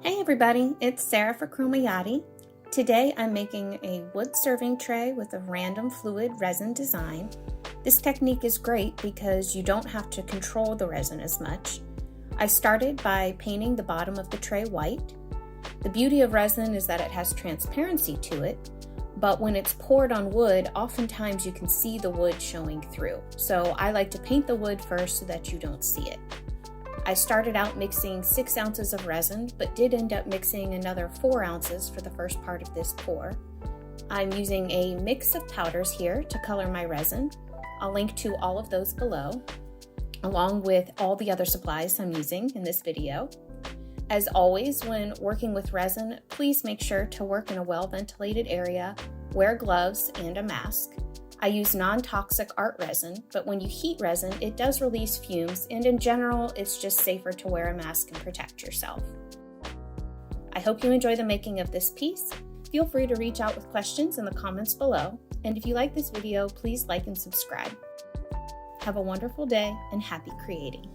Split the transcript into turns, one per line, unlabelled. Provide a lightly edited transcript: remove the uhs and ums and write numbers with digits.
Hey everybody, it's Sarah for Chroma Yadi. Today I'm making a wood serving tray with a random fluid resin design. This technique is great because you don't have to control the resin as much. I started by painting the bottom of the tray white. The beauty of resin is that it has transparency to it, but when it's poured on wood, oftentimes you can see the wood showing through. So I like to paint the wood first so that you don't see it. I started out mixing 6 ounces of resin, but did end up mixing another 4 ounces for the first part of this pour. I'm using a mix of powders here to color my resin. I'll link to all of those below, along with all the other supplies I'm using in this video. As always, when working with resin, please make sure to work in a well-ventilated area, wear gloves and a mask. I use non-toxic art resin, but when you heat resin, it does release fumes, and in general, it's just safer to wear a mask and protect yourself. I hope you enjoy the making of this piece. Feel free to reach out with questions in the comments below, and if you like this video, please like and subscribe. Have a wonderful day and happy creating.